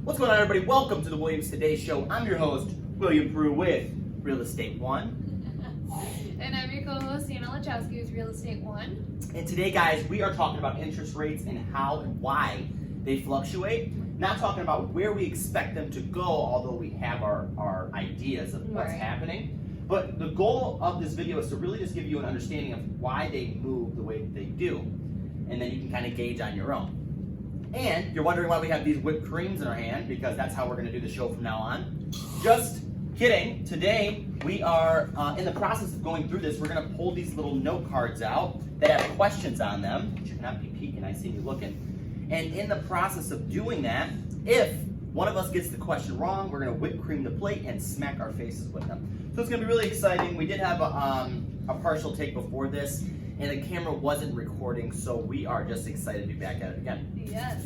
What's going on, everybody? Welcome to the Williams Today Show. I'm your host, William Prue with Real Estate One. And I'm your co-host, Anna Lachowski with Real Estate One. And today, guys, we are talking about interest rates and how and why they fluctuate. Not talking about where we expect them to go, although we have our ideas of what's happening. But the goal of this video is to really just give you an understanding of why they move the way that they do. And then you can kind of gauge on your own. And you're wondering why we have these whipped creams in our hand, because that's how we're going to do the show from now on. Just kidding. Today, we are in the process of going through this. We're going to pull these little note cards out that have questions on them. You cannot be peeking. I see you looking. And in the process of doing that, if one of us gets the question wrong, we're going to whip cream the plate and smack our faces with them. So it's going to be really exciting. We did have a partial take before this, and the camera wasn't recording, so we are just excited to be back at it again. Yes.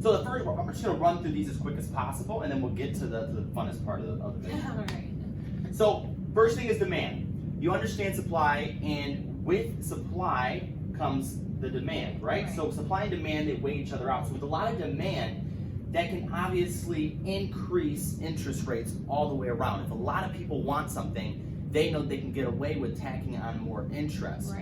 So the first, I'm just going to run through these as quick as possible, and then we'll get to the funnest part of the video. All right. So first thing is demand. You understand supply, and with supply comes the demand, right? So supply and demand, they weigh each other out. So with a lot of demand, that can obviously increase interest rates all the way around. If a lot of people want something, they know they can get away with tacking on more interest.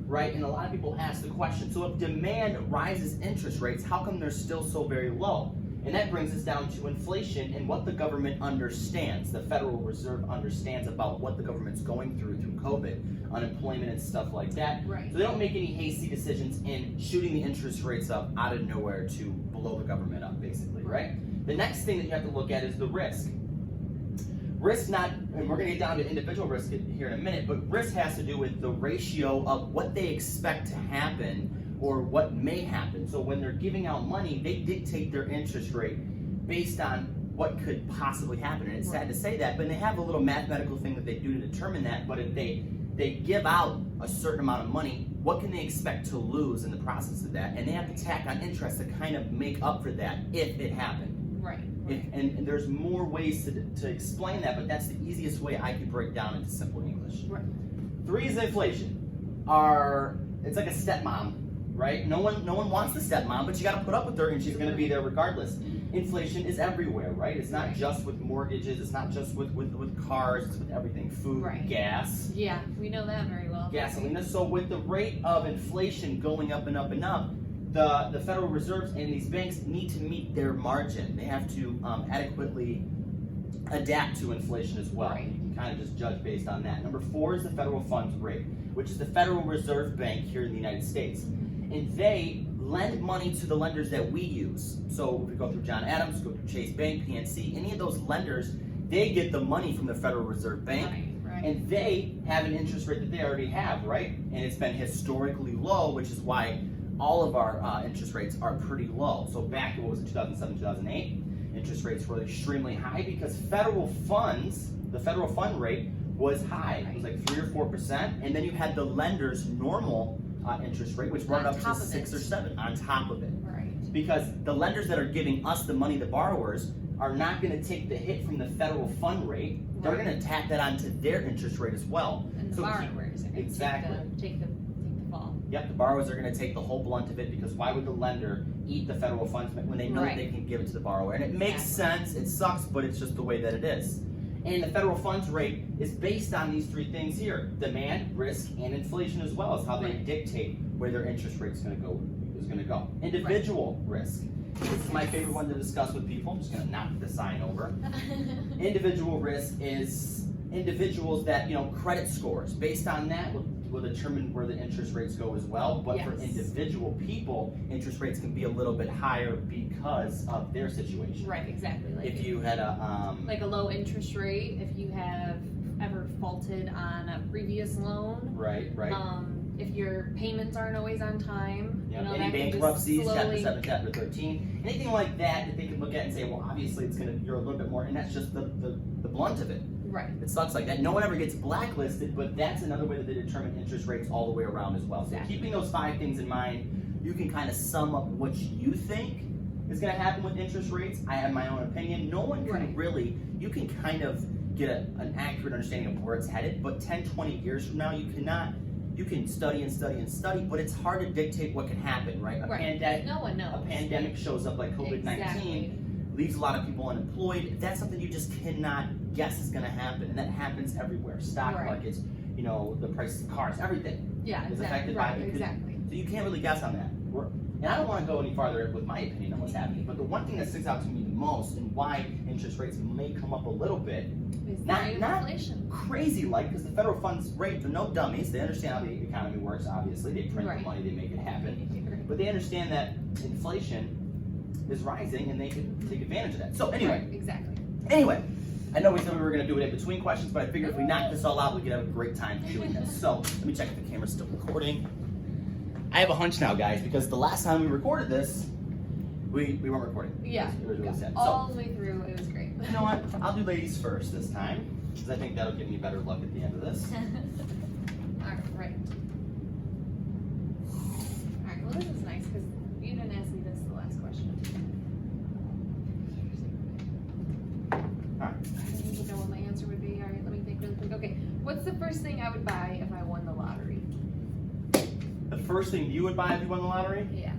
Right? And a lot of people ask the question, so if demand rises interest rates, how come they're still so very low? And that brings us down to inflation and what the government understands. The Federal Reserve understands about what the government's going through COVID, unemployment and stuff like that. So they don't make any hasty decisions in shooting the interest rates up out of nowhere to blow the government up, basically, right? The next thing that you have to look at is the risk. Risk and we're going to get down to individual risk here in a minute, but risk has to do with the ratio of what they expect to happen or what may happen. So when they're giving out money, they dictate their interest rate based on what could possibly happen. And it's sad to say that, but they have a little mathematical thing that they do to determine that. But if they give out a certain amount of money, what can they expect to lose in the process of that? And they have to tack on interest to kind of make up for that if it happened. And there's more ways to explain that, but that's the easiest way I could break down into simple English. 3 is inflation. It's like a stepmom, right? No one wants the stepmom, but you got to put up with her, and she's going to be there regardless. Inflation is everywhere, right? It's not just with mortgages. It's not just with cars. It's with everything: food, gas. Yeah, we know that very well. Gasoline. So with the rate of inflation going up and up and up, the Federal Reserves and these banks need to meet their margin. They have to adequately adapt to inflation as well. You can kind of just judge based on that. Number 4 is the federal funds rate, which is the Federal Reserve Bank here in the United States. And they lend money to the lenders that we use. So if we go through John Adams, go through Chase Bank, PNC, any of those lenders, they get the money from the Federal Reserve Bank. And they have an interest rate that they already have, right? And it's been historically low, which is why all of our interest rates are pretty low. So back in, 2007, 2008, interest rates were extremely high because federal funds, the federal fund rate was high. It was like 3 or 4%. And then you had the lender's normal interest rate, which brought it up to 6 or 7 on top of it. Because the lenders that are giving us the money, the borrowers, are not going to take the hit from the federal fund rate. They're going to tack that onto their interest rate as well. And the borrowers are going to take the fall. Yep, the borrowers are going to take the whole blunt of it, because why would the lender eat the federal funds when they know they can give it to the borrower? And it makes sense. It sucks, but it's just the way that it is. And the federal funds rate is based on these 3 things here: demand, risk, and inflation as well, is how they dictate where their interest rate is going to go. Individual risk. This is my favorite one to discuss with people. I'm just going to knock the sign over. Individual risk is individuals that, credit scores. Based on that will determine where the interest rates go as well. But for individual people, interest rates can be a little bit higher because of their situation. Exactly. Like if you had like a low interest rate, if you have ever defaulted on a previous loan. If your payments aren't always on time. Any bankruptcies, Chapter 7, Chapter 13, anything like that they can look at and say, well, obviously you're a little bit more, and that's just the blunt of it. It sucks like that. No one ever gets blacklisted, but that's another way that they determine interest rates all the way around as well. So keeping those 5 things in mind, you can kind of sum up what you think is going to happen with interest rates. I have my own opinion. No one can really, you can kind of get an accurate understanding of where it's headed, but 10, 20 years from now, you can study and study and study, but it's hard to dictate what can happen, right? No one knows. A pandemic shows up like COVID-19. leaves a lot of people unemployed. That's something you just cannot guess is going to happen, and that happens everywhere. Stock markets, you know, the price of cars, everything is affected by it. Exactly. So you can't really guess on that. And I don't want to go any farther with my opinion on what's happening, but the one thing that sticks out to me the most and why interest rates may come up a little bit, not inflation. Crazy like, because the federal funds rate, they're no dummies. They understand how the economy works, obviously. They print the money, they make it happen. But they understand that inflation is rising and they can take advantage of that. So anyway. Exactly. Anyway, I know we said we were going to do it in between questions, but I figured if we knock this all out, we could have a great time doing this. So let me check if the camera's still recording. I have a hunch now, guys, because the last time we recorded this, we weren't recording. Yeah. It was really sad. All the way through, it was great. You know what? I'll do ladies first this time, because I think that'll give me better luck at the end of this. Alright. Alright, well this is nice, because you didn't ask me this the last question. Alright. I need to know what my answer would be. Alright, let me think really quick. Okay, what's the first thing I would buy if I won the lottery? The first thing you would buy if you won the lottery? Yeah.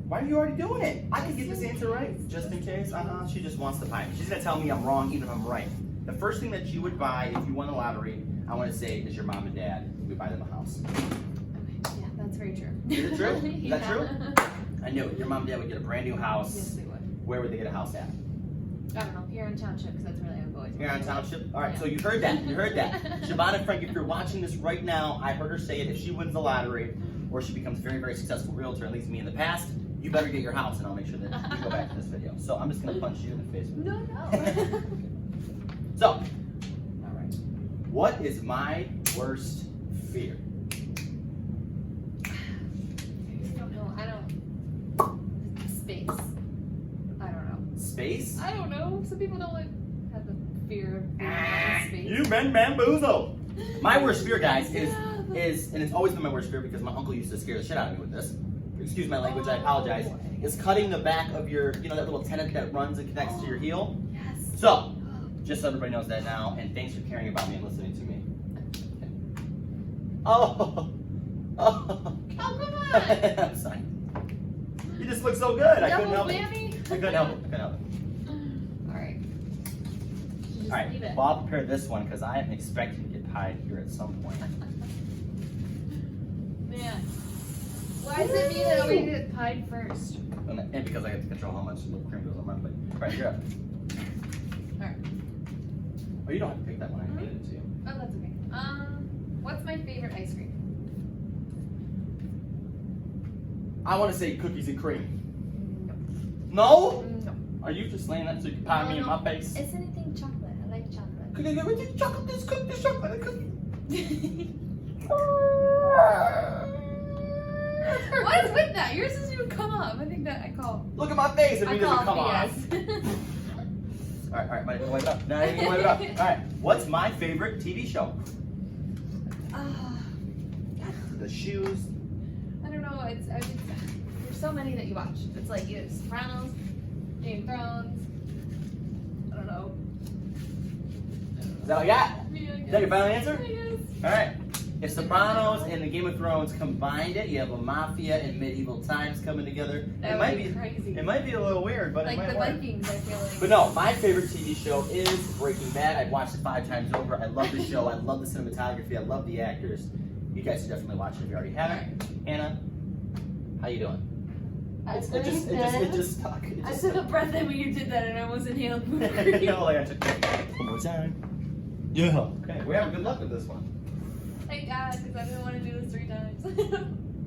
Why are you already doing it? I could get this answer right, just in case. She just wants to buy me. She's gonna tell me I'm wrong, even if I'm right. The first thing that you would buy if you won the lottery, I want to say, is your mom and dad. You would buy them a house. Okay, yeah, that's very true. Is it true? Is that true? I knew it. Your mom and dad would get a brand new house. Yes, they would. Where would they get a house at? I don't know, here in Township, because that's where I've always Here on Township? All right, so you heard that. You heard that. Siobhan and Frank, if you're watching this right now, I heard her say it. If she wins the lottery, or she becomes a very, very successful realtor, at least me in the past, you better get your house, and I'll make sure that you go back to this video. So I'm just going to punch you in the face. No. So, all right. What is my worst fear? I don't know. Space. I don't know. Space? I don't know. Some people don't have the fear of being in space. You've been bamboozled. My worst fear, guys, is, and it's always been my worst fear because my uncle used to scare the shit out of me with this. Excuse my language, I apologize. Is cutting the back of your, you know, that little tenet that runs and connects to your heel? Yes. So, just so everybody knows that now, and thanks for caring about me and listening to me. Oh, come on! I'm sorry. You just look so good. I couldn't help it. Whammy. I couldn't help it. Alright. Alright, well, I'll prepare this one because I am expecting to get pied here at some point. Man. Why does it mean that we get pied first? And because I get to control how much whipped cream goes on my plate. Right, you're up. Alright. Oh, you don't have to pick that one. I handed it to you. Oh, that's okay. What's my favorite ice cream? I want to say cookies and cream. No. No? No. Are you just saying that so you can pie me in my face? It's anything chocolate. I like chocolate. Could you give me this chocolate, this chocolate, cookie? What is with that? Yours doesn't even come up. I think that I call. Look at my face. It doesn't come off. BS. All right, might wipe it up. No, I didn't wipe it up. All right, what's my favorite TV show? The shoes. I don't know. There's so many that you watch. It's like Sopranos, Game of Thrones. I don't know. Is that all you got? Yeah, Is that your final answer? I guess. All right. If Sopranos and the Game of Thrones combined it, you have a mafia and medieval times coming together. That would be crazy. It might be a little weird, but like it might the work. Vikings, I feel like. But no, my favorite TV show is Breaking Bad. I've watched it 5 times over. I love the show. I love the cinematography. I love the actors. You guys should definitely watch it if you already haven't. Hannah, how you doing? It just stuck. I took a breath in when you did that, and I was inhaled. No, like I took one more time. Yeah. Okay, we're having good luck with this one. Thank God, because I didn't want to do this 3 times.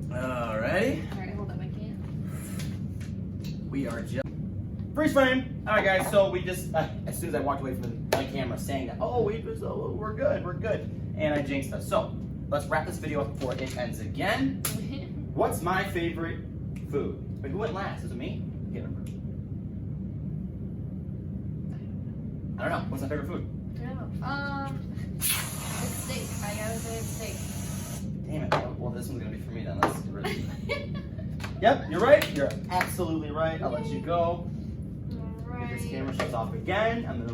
Alrighty. Alright, hold up, I can't. We are just freeze frame. All right, guys. So we just as soon as I walked away from my camera saying that, we're good, and I jinxed us. So let's wrap this video up before it ends again. What's my favorite food? Wait, who went last? Is it me? I can't remember. I don't know. What's my favorite food? It's steak. I gotta say it's steak. Damn it. Well, this one's gonna be for me then. Let's get rid of it. Yep, you're right. You're absolutely right. I'll let you go. Right. If this camera shuts off again, I'm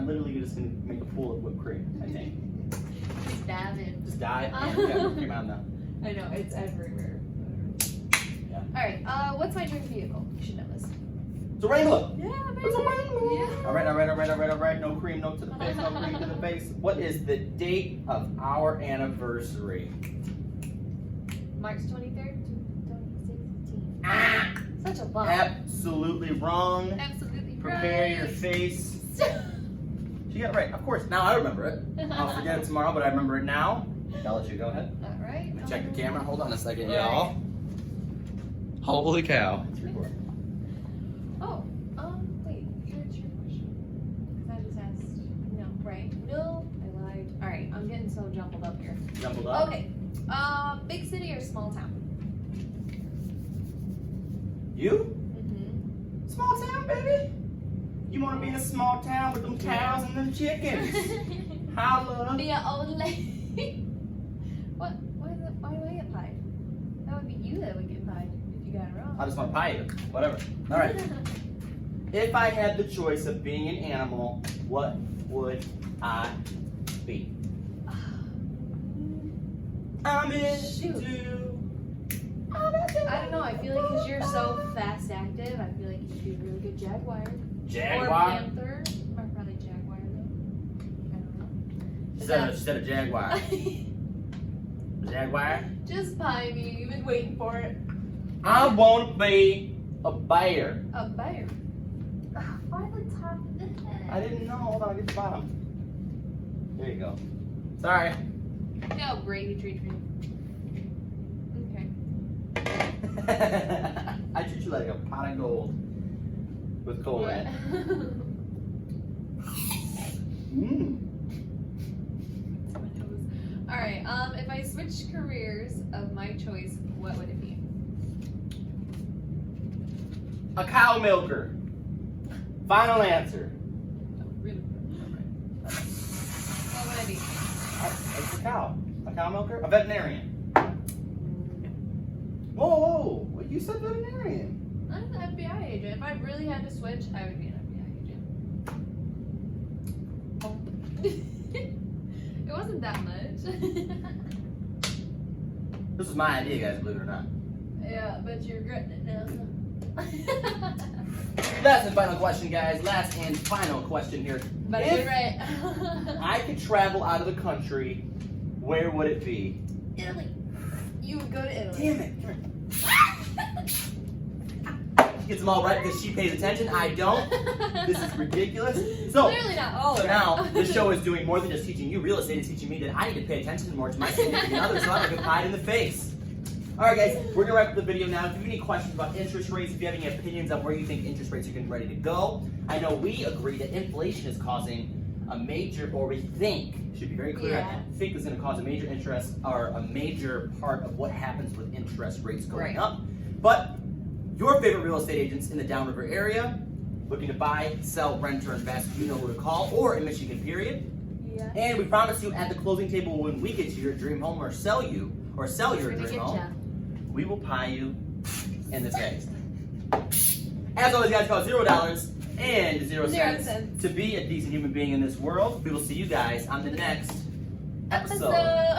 literally just gonna make a pool of whipped cream, I think. Just dab it. Just dive and we got whipped cream on now. I know, it's everywhere. Yeah. Alright, what's my dream vehicle? You should know this. It's a rainbow. Yeah, baby. It's a rainbow. Yeah. All right. No cream, no to the face, no cream to the face. What is the date of our anniversary? March 23rd, 2016. Ah! Such a bump. Absolutely wrong. Absolutely Prepare right. your face. She got it right. Of course. Now I remember it. I'll forget it tomorrow, but I remember it now. I'll let you go ahead. All right. Let me check the camera. Hold on a second, Right. y'all. Holy cow. It's recording. Oh, wait. What's your question? Because I just asked. No, right? No, I lied. All right. I'm getting so jumbled up here. Jumbled up. Okay. Big city or small town? You? Mm-hmm. Small town, baby. You want to be in a small town with them cows and them chickens. Holla. Be an old lady. What? Why do I get pied? That would be you that would get pied if you got it wrong. I just want to pie you. Whatever. All right. If I had the choice of being an animal, what would I be? I'm Shoot. I don't know. I feel like because you're so fast active, I feel like you'd be a really good jaguar. Or Jaguar? panther. Or probably jaguar though. I don't know. She said a jaguar. Jaguar? Just pie me. You've been waiting for it. I want to be a bear. A bear. Why the top of the head? I didn't know. Hold on, I'll get the bottom. There you go. Sorry. See how great you treat me. Okay. I treat you like a pot of gold with cola in it. Mmm. Alright, if I switch careers of my choice, what would it be? A cow milker. Final answer. Oh, really? What would I be? It's a cow. A cow milker? A veterinarian. Whoa, whoa. You said veterinarian. I'm an FBI agent. If I really had to switch, I would be an FBI agent. It wasn't that much. This was my idea, guys, believe it or not. Yeah, but you're regretting it now. Last and final question, guys. Last and final question here. But If you're right. I could travel out of the country, where would it be? Italy. You would go to Italy. Damn it. She gets them all right because she pays attention. I don't. This is ridiculous. So, Clearly not. Oh, so right. now this show is doing more than just teaching you real estate. It's teaching me that I need to pay attention more to my significant other so I don't get pied in the face. All right, guys, we're going to wrap up the video now. If you have any questions about interest rates, if you have any opinions on where you think interest rates are getting ready to go, I know we agree that inflation is causing a major, or we think, should be very clear, Yeah. I think is going to cause a major interest, or a major part of what happens with interest rates going Right. up. But your favorite real estate agents in the Downriver area, looking to buy, sell, rent, or invest, you know who to call, or in Michigan, period. Yeah. And we promise you at the closing table when we get to your dream home or sell your We're dream gonna home, get ya. we will pie you in the face. As always, guys, cost $0 and 0 cents cents. to be a decent human being in this world. We will see you guys on the next episode.